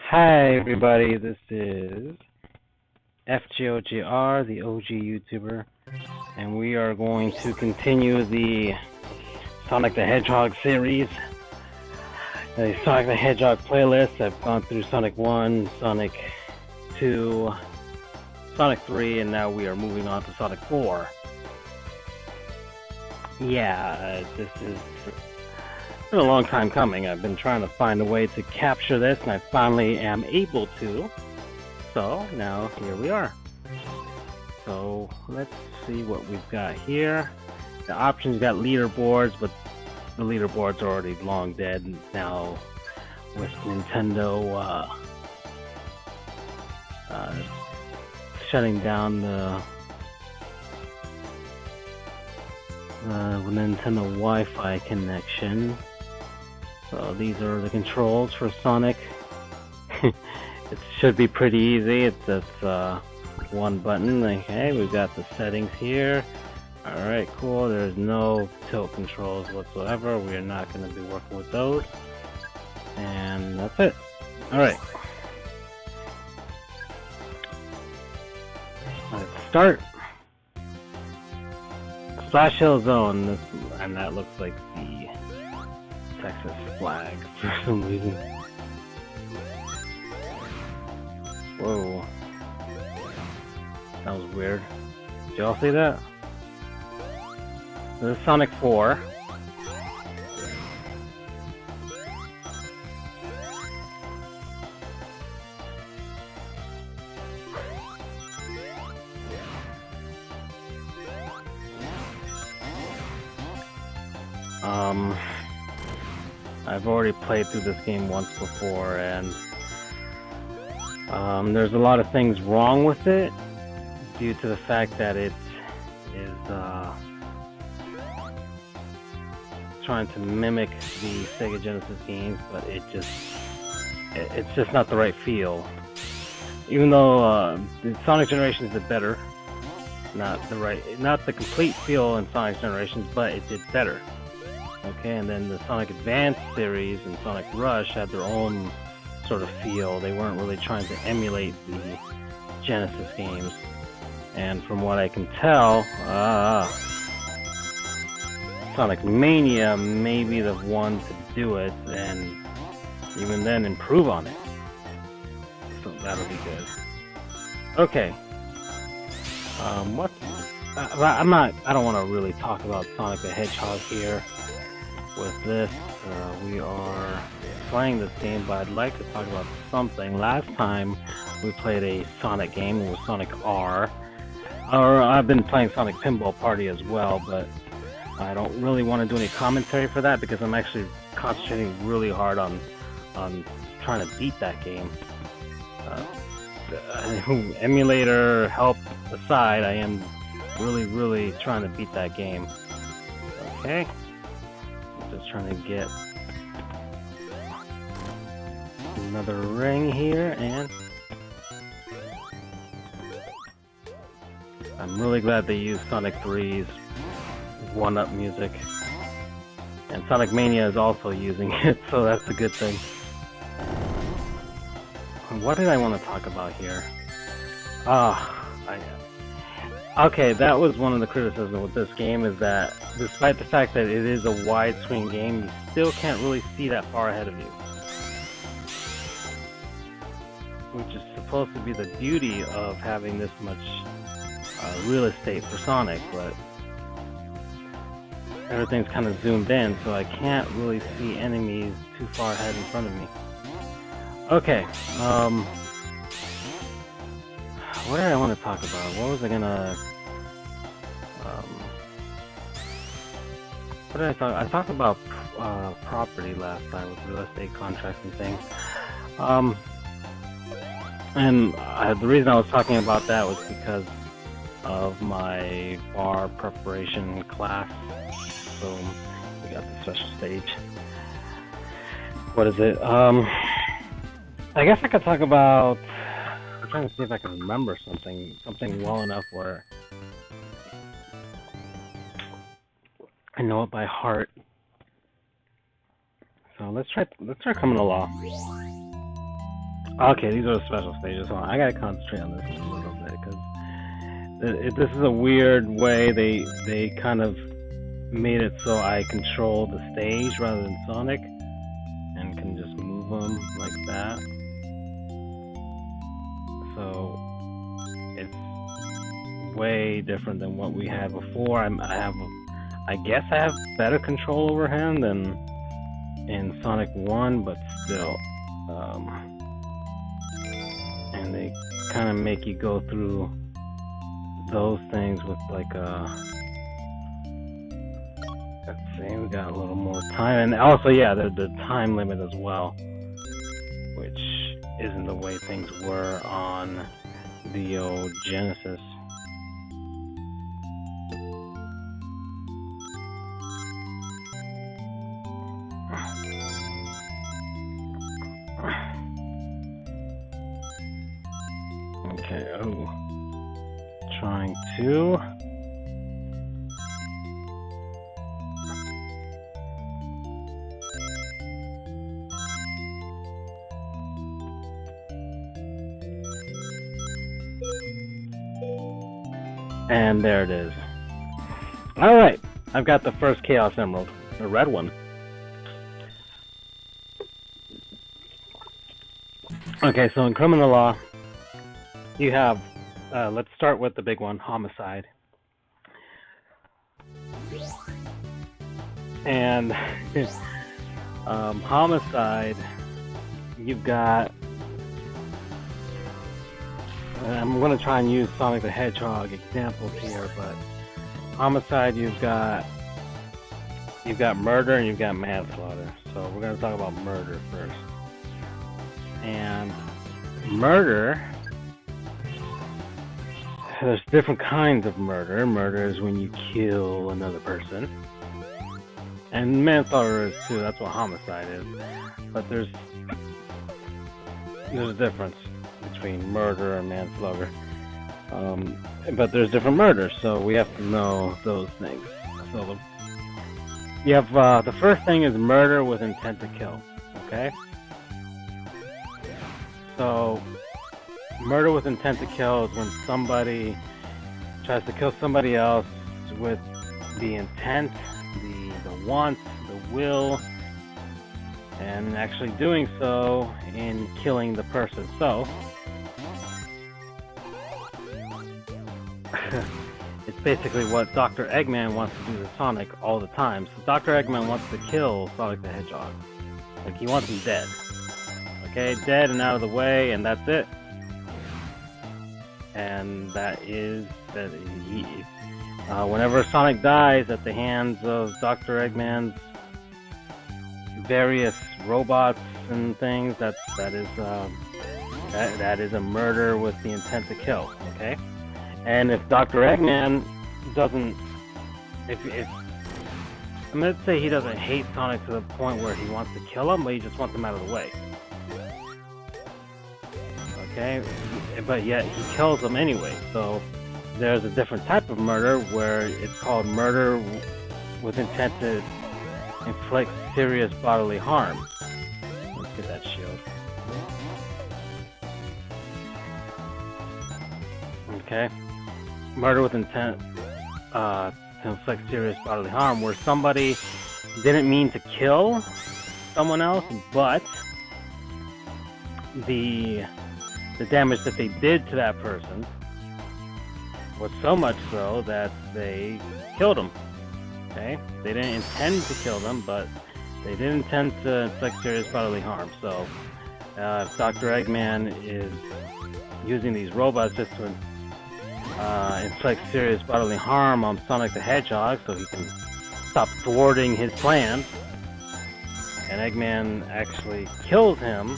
Hi everybody, this is FGOGR, the OG YouTuber, and we are going to continue the Sonic the Hedgehog series, the Sonic the Hedgehog playlist. I've gone through Sonic 1, Sonic 2, Sonic 3, and now we are moving on to Sonic 4. Yeah, this is been a long time coming. I've been trying to find a way to capture this, and I finally am able to. So now here we are. So let's see what we've got here. The options got leaderboards, but the leaderboards are already long dead now with Nintendo shutting down the Nintendo Wi-Fi connection. So these are the controls for Sonic. It should be pretty easy. It's just one button. Okay, we've got the settings here. Alright, cool. There's no tilt controls whatsoever. We are not going to be working with those. And that's it. Alright. Let's start. Splash Hill Zone. And that looks like the Texas flag for some reason. Whoa. That was weird. Did y'all see that? This is Sonic 4. I've already played through this game once before, and there's a lot of things wrong with it due to the fact that it is trying to mimic the Sega Genesis games, but it's just not the right feel. Even though the Sonic Generations did better, not the complete feel in Sonic Generations, but it did better. Okay, and then the Sonic Advance series and Sonic Rush had their own sort of feel. They weren't really trying to emulate the Genesis games. And from what I can tell, Sonic Mania may be the one to do it, and even then improve on it. So that'll be good. Okay. I don't want to really talk about Sonic the Hedgehog here. With this, we are playing this game, but I'd like to talk about something. Last time we played a Sonic game, it was Sonic R. Or I've been playing Sonic Pinball Party as well, but I don't really want to do any commentary for that because I'm actually concentrating really hard on trying to beat that game. Emulator help aside, I am really trying to beat that game. Okay. Just trying to get another ring here, and I'm really glad they used Sonic 3's 1-up music, and Sonic Mania is also using it, so that's a good thing. What did I want to talk about here? Okay, that was one of the criticisms with this game, is that despite the fact that it is a widescreen game, you still can't really see that far ahead of you. Which is supposed to be the beauty of having this much real estate for Sonic, but everything's kind of zoomed in, so I can't really see enemies too far ahead in front of me. Okay, what did I want to talk about? What was I gonna... what did I talk? I talked about property last time with real estate contracts and things. And the reason I was talking about that was because of my bar preparation class. So we got the special stage. What is it? I guess I could talk about... I'm trying to see if I can remember something well enough where I know it by heart. So let's try coming along. Okay, these are the special stages. Hold on, I gotta concentrate on this one a little bit because this is a weird way they kind of made it so I control the stage rather than Sonic, and can just move them like that. So it's way different than what we had before. I guess I have better control over him than in Sonic 1, but still. And they kind of make you go through those things with like let's see, we got a little more time, and also yeah, the time limit as well, which isn't the way things were on the old Genesis. Okay, oh, trying to. And there it is. Alright, I've got the first Chaos Emerald, the red one. Okay, so in criminal law, you have, let's start with the big one, homicide. And homicide, you've got, I'm going to try and use Sonic the Hedgehog examples here, but homicide, you've got murder and you've got manslaughter. So we're going to talk about murder first. And murder, there's different kinds of murder. Murder is when you kill another person. And manslaughter is too, that's what homicide is. But there's a difference between murder and manslaughter. But there's different murders, so we have to know those things. So you have, the first thing is murder with intent to kill, okay? So, murder with intent to kill is when somebody tries to kill somebody else with the intent, the want, the will, and actually doing so in killing the person. So, it's basically what Dr. Eggman wants to do to Sonic all the time. So Dr. Eggman wants to kill Sonic the Hedgehog. Like, he wants him dead. Okay, dead and out of the way, and that's it. And that is that he. Whenever Sonic dies at the hands of Dr. Eggman's various robots and things, that is a murder with the intent to kill. Okay, and if Dr. Eggman doesn't, let's say he doesn't hate Sonic to the point where he wants to kill him, but he just wants him out of the way. Okay, but yet he kills them anyway. So there's a different type of murder where it's called murder with intent to inflict serious bodily harm. Let's get that shield. Okay, murder with intent to inflict serious bodily harm, where somebody didn't mean to kill someone else, but the damage that they did to that person was so much so that they killed him. Okay? They didn't intend to kill them, but they did intend to inflict serious bodily harm. So, if Dr. Eggman is using these robots just to inflict serious bodily harm on Sonic the Hedgehog so he can stop thwarting his plans, and Eggman actually kills him,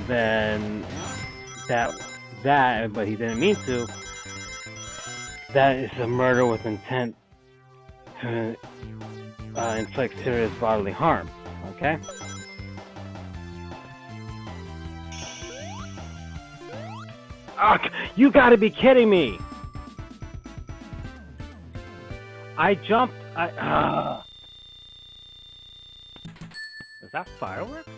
then that, but he didn't mean to, that is a murder with intent to inflict serious bodily harm. Okay? Oh, you gotta be kidding me! I jumped. Is that fireworks?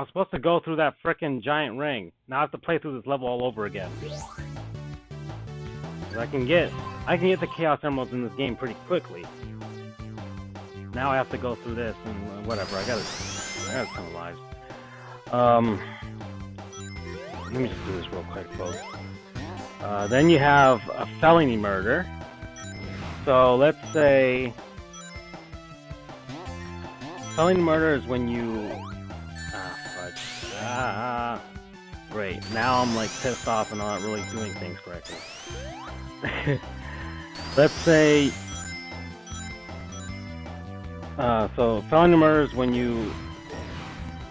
I was supposed to go through that frickin' giant ring. Now I have to play through this level all over again. I can get the Chaos Emeralds in this game pretty quickly. Now I have to go through this and whatever. I got a ton of lives. Let me just do this real quick, folks. Then you have a felony murder. So let's say felony murder is when you great. Now I'm like pissed off and not really doing things correctly. Let's say so felony murder is when you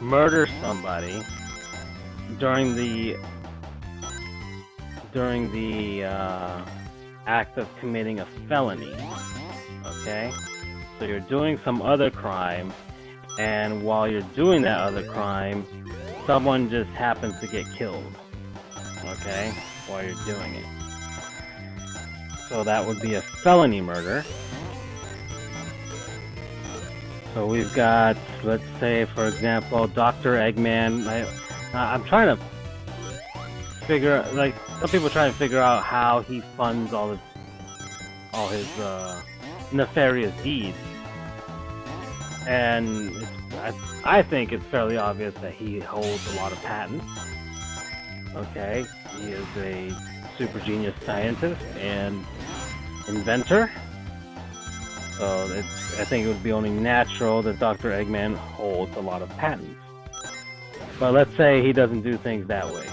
murder somebody during the act of committing a felony. Okay? So you're doing some other crime, and while you're doing that other crime, someone just happens to get killed. Okay? While you're doing it. So that would be a felony murder. So we've got, let's say, for example, Dr. Eggman. I'm trying to figure, like, some people try to figure out how he funds all his nefarious deeds, and I think it's fairly obvious that he holds a lot of patents. Okay, he is a super genius scientist and inventor. So I think it would be only natural that Dr. Eggman holds a lot of patents. But let's say he doesn't do things that way.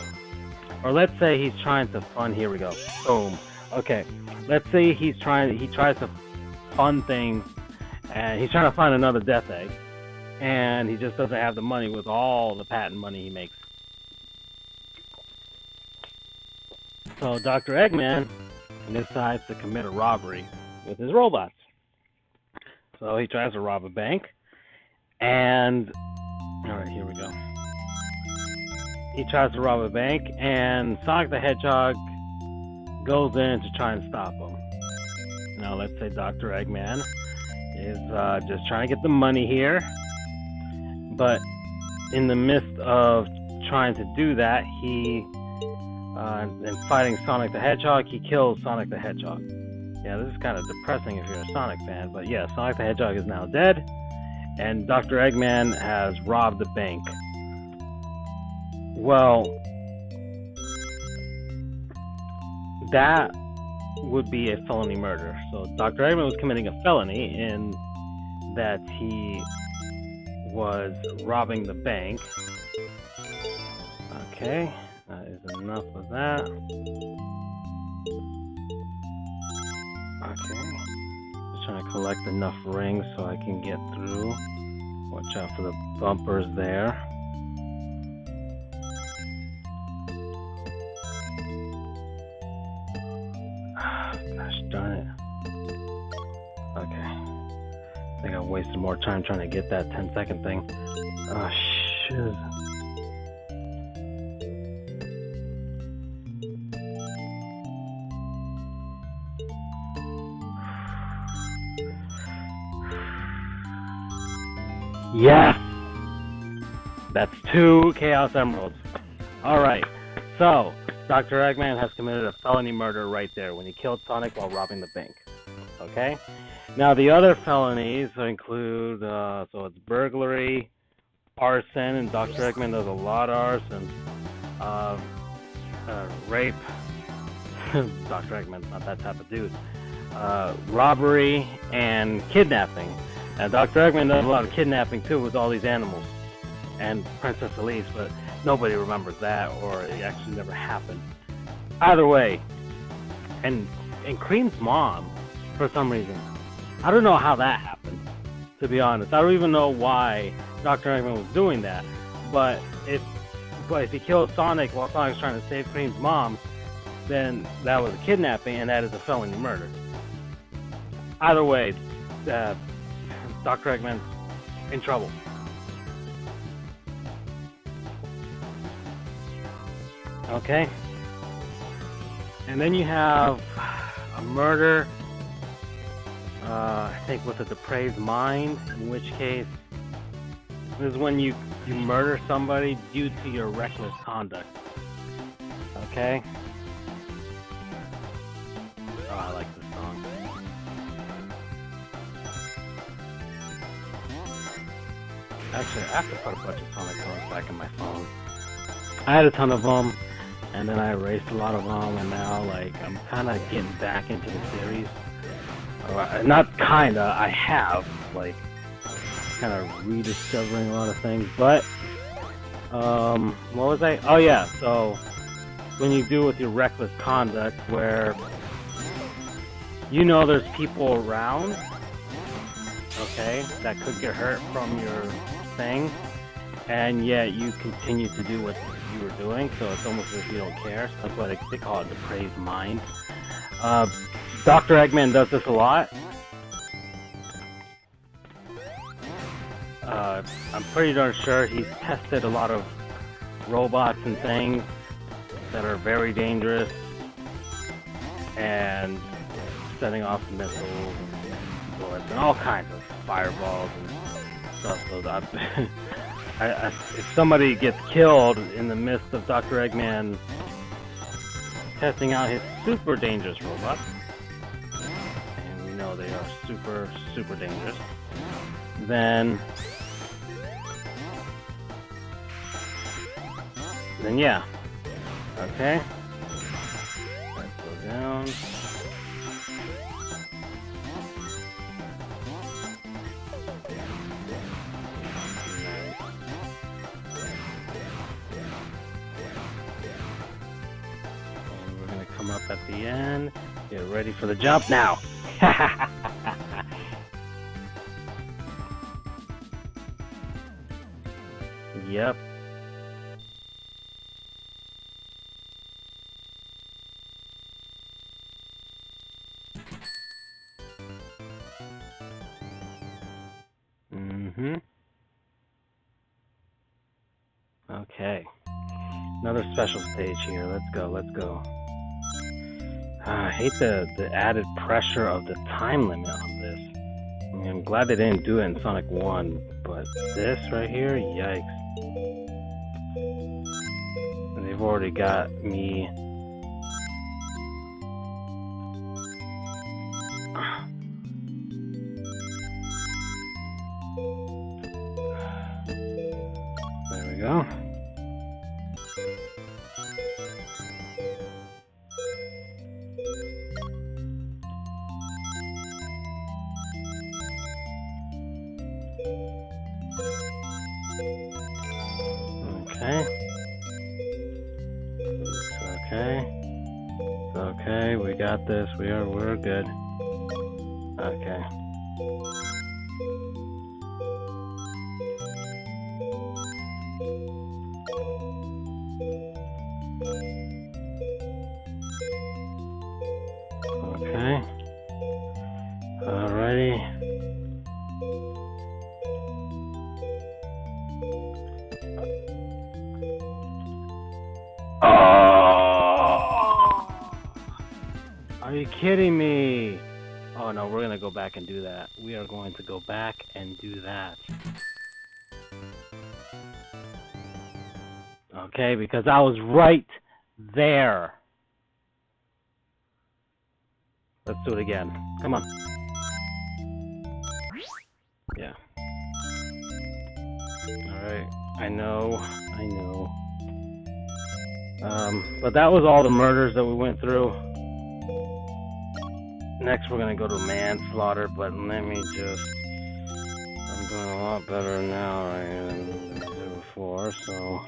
Or let's say he's trying to fund, here we go, boom. Okay, let's say he tries to fund things, and he's trying to find another Death Egg, and he just doesn't have the money with all the patent money he makes. So Dr. Eggman decides to commit a robbery with his robots. So he tries to rob a bank, and alright, here we go. He tries to rob a bank, and Sonic the Hedgehog goes in to try and stop him. Now let's say Dr. Eggman is just trying to get the money here, but in the midst of trying to do that, and fighting Sonic the Hedgehog, he kills Sonic the Hedgehog. Yeah, this is kind of depressing if you're a Sonic fan, but yeah, Sonic the Hedgehog is now dead, and Dr. Eggman has robbed the bank. Well, that would be a felony murder. So Dr. Eggman was committing a felony in that he was robbing the bank. Okay, that is enough of that. Okay, just trying to collect enough rings so I can get through. Watch out for the bumpers there. Gosh darn it. Okay. I think I wasted more time trying to get that 10-second thing. Oh, shit. Yes! That's 2 Chaos Emeralds. Alright, so Dr. Eggman has committed a felony murder right there when he killed Sonic while robbing the bank. Okay? Now the other felonies include, so it's burglary, arson, and Dr. Eggman does a lot of arson, rape, Dr. Eggman's not that type of dude, robbery, and kidnapping. And Dr. Eggman does a lot of kidnapping too with all these animals, and Princess Elise, but nobody remembers that, or it actually never happened. Either way, and Cream's mom, for some reason, I don't know how that happened, to be honest. I don't even know why Dr. Eggman was doing that, but if he kills Sonic while Sonic's trying to save Cream's mom, then that was a kidnapping, and that is a felony murder. Either way, Dr. Eggman's in trouble. Okay? And then you have a murder, I think with a depraved mind, in which case, this is when you you murder somebody due to your reckless conduct. Okay? Oh, I like this song. Actually, I have to put a bunch of Sonic songs back in my phone. I had a ton of them, and then I erased a lot of them, and now, like, I'm kind of getting back into the series. Not kinda, I have, like, kind of rediscovering a lot of things, but, what was I? Oh yeah, so, when you do with your reckless conduct, where you know there's people around, okay, that could get hurt from your thing, and yet you continue to do what you were doing, so it's almost as if you don't care. So that's why they call it depraved mind. Dr. Eggman does this a lot. I'm pretty darn sure he's tested a lot of robots and things that are very dangerous and setting off missiles and bullets and all kinds of fireballs and stuff. So that if somebody gets killed in the midst of Dr. Eggman testing out his super dangerous robots, and we know they are super, super dangerous, then yeah. Okay. Let's go down. Come up at the end. Get ready for the jump now. Yep. Okay. Another special stage here. Let's go, let's go. I hate the added pressure of the time limit on this. I mean, I'm glad they didn't do it in Sonic 1, but this right here, yikes. And they've already got me. There we go. Okay. It's okay, we got this. We're good. Okay. Okay. Alrighty. Are you kidding me? Oh no, we're gonna go back and do that. We are going to go back and do that. Okay, because I was right there. Let's do it again. Come on. Yeah. Alright, I know. But that was all the murders that we went through. Next we're gonna go to manslaughter, but let me just... I'm doing a lot better now than I did before, so...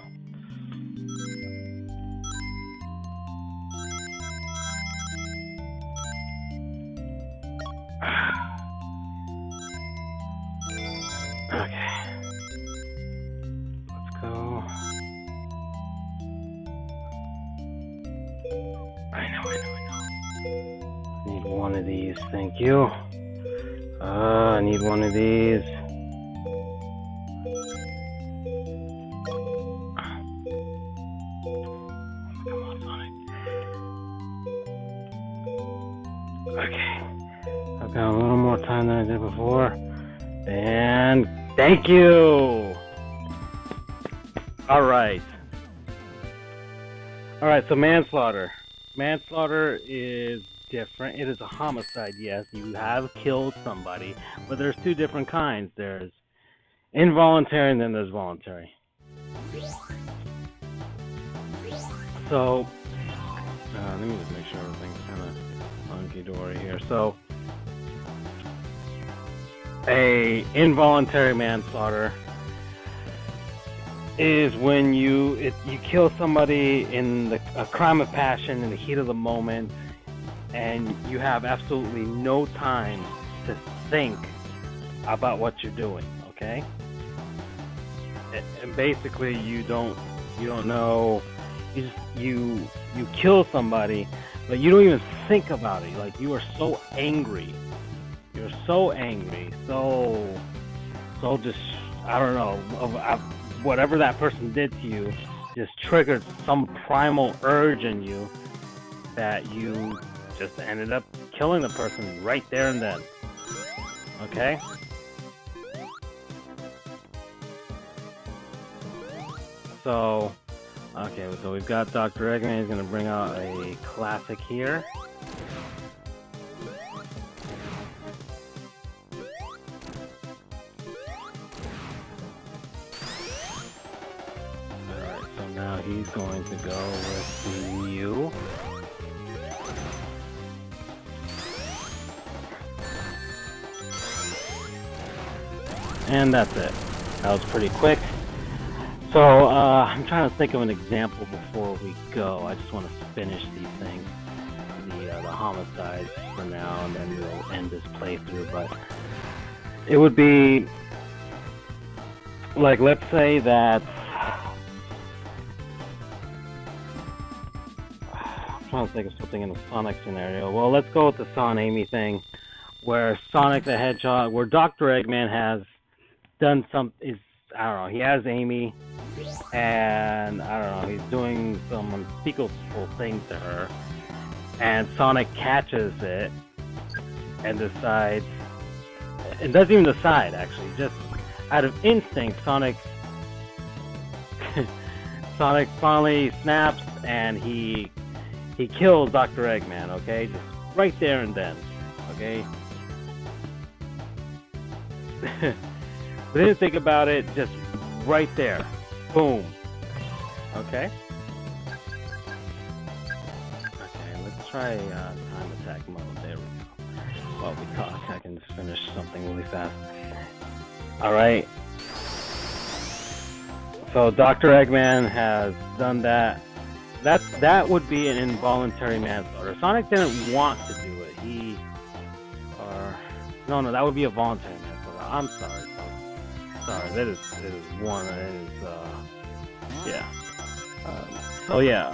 Okay. Let's go. I know. Need one of these, thank you. I need one of these. Come on, Sonic. Okay. I've got a little more time than I did before. And thank you! Alright. Alright, so manslaughter. Manslaughter is different. It is a homicide, yes. You have killed somebody, but there's two different kinds. There's involuntary and then there's voluntary. So, let me just make sure everything's kind of hunky-dory here. So, a involuntary manslaughter is when you kill somebody in a crime of passion in the heat of the moment, and you have absolutely no time to think about what you're doing. Okay, and basically you don't know. You kill somebody, but you don't even think about it. Like, you are so angry. You're so angry. So just, I don't know, whatever that person did to you just triggered some primal urge in you that you just ended up killing the person right there and then. Okay? So we've got Dr. Eggman. He's going to bring out a classic here. Alright, so now he's going to go with the Mew. And that's it. That was pretty quick. So, I'm trying to think of an example before we go. I just want to finish these things, the homicides for now, and then we'll end this playthrough. But it would be, like, let's say that, I'm trying to think of something in the Sonic scenario. Well, let's go with the Son Amy thing, where Sonic the Hedgehog, where Dr. Eggman has done I don't know, he has Amy, and I don't know, he's doing some unspeakable thing to her, and Sonic catches it and decides, and doesn't even decide actually, just out of instinct, Sonic finally snaps and he kills Dr. Eggman, okay, just right there and then, okay. We didn't think about it, just right there. Boom. Okay? Okay, let's try time attack mode. There we go. While we talk, I can just finish something really fast. Alright. So Dr. Eggman has done that. That would be an involuntary manslaughter. Sonic didn't want to do it. No, that would be a voluntary manslaughter. I'm sorry. Sorry, that is one. That is, yeah. So yeah,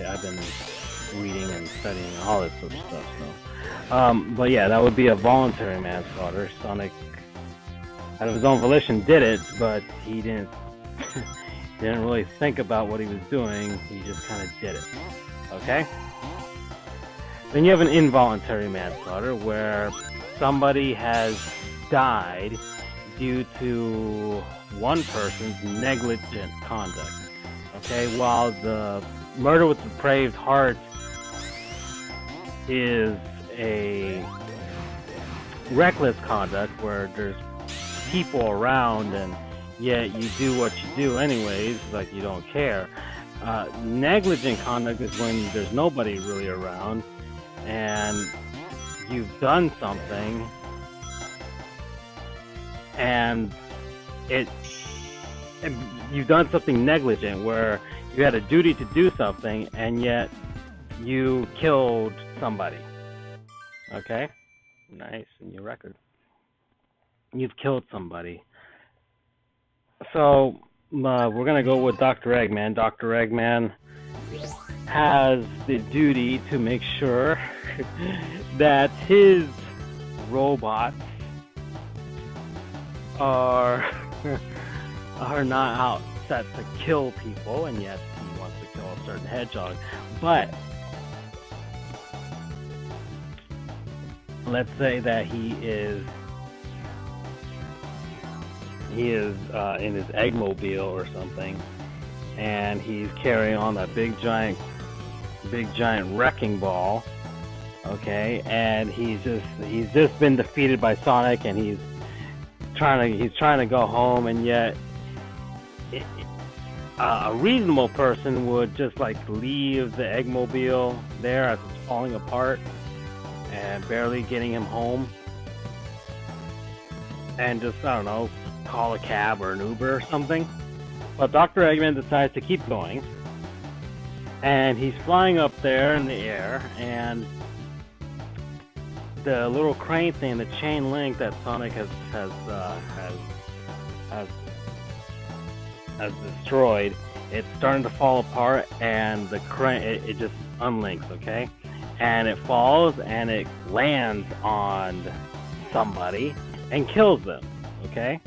I've been reading and studying all this sort of stuff. So, but yeah, that would be a voluntary manslaughter. Sonic, out of his own volition, did it, but he didn't really think about what he was doing. He just kind of did it. Okay. Then you have an involuntary manslaughter where somebody has died due to one person's negligent conduct. Okay, while the murder with depraved heart is a reckless conduct where there's people around and yet you do what you do anyways, like you don't care. Negligent conduct is when there's nobody really around and you've done something and you've done something negligent where you had a duty to do something and yet you killed somebody. Okay? Nice, in your record. You've killed somebody. So, we're going to go with Dr. Eggman. Dr. Eggman has the duty to make sure that his robots are not out set to kill people, and yet he wants to kill a certain hedgehog. But let's say that he is in his Eggmobile or something, and he's carrying on that big giant wrecking ball. Okay, and he's just been defeated by Sonic, and he's trying to go home, and yet a reasonable person would just like leave the Eggmobile there as it's falling apart and barely getting him home, and just, I don't know, call a cab or an Uber or something. But Dr. Eggman decides to keep going, and he's flying up there in the air, and the little crane thing, the chain link that Sonic has destroyed, it's starting to fall apart, and the crane it just unlinks, okay? And it falls and it lands on somebody and kills them, okay?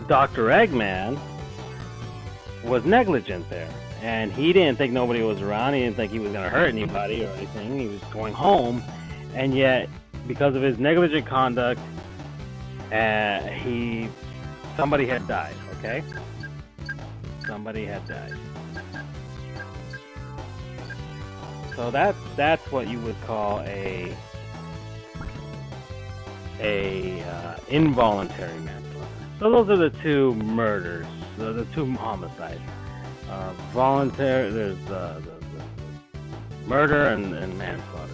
Dr. Eggman was negligent there, and he didn't think nobody was around. He didn't think he was going to hurt anybody or anything. He was going home, and yet, because of his negligent conduct, somebody had died, okay? Somebody had died. So that's what you would call a involuntary manslaughter. So those are the two murders, the two homicides. Voluntary, there's the murder and manslaughter.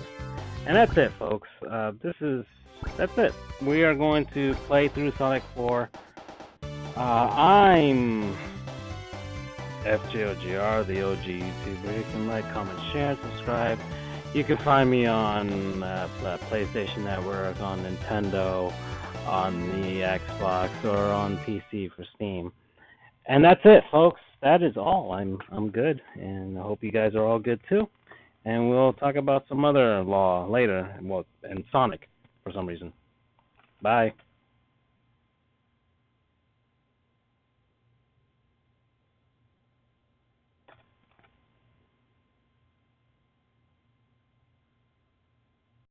And that's it, folks. That's it. We are going to play through Sonic 4. I'm FJOGR, the OG YouTuber. You can like, comment, share, subscribe. You can find me on PlayStation Network, on Nintendo, on the Xbox, or on PC for Steam. And that's it, folks. That is all. I'm good, and I hope you guys are all good too. And we'll talk about some other law later, and Sonic for some reason. Bye.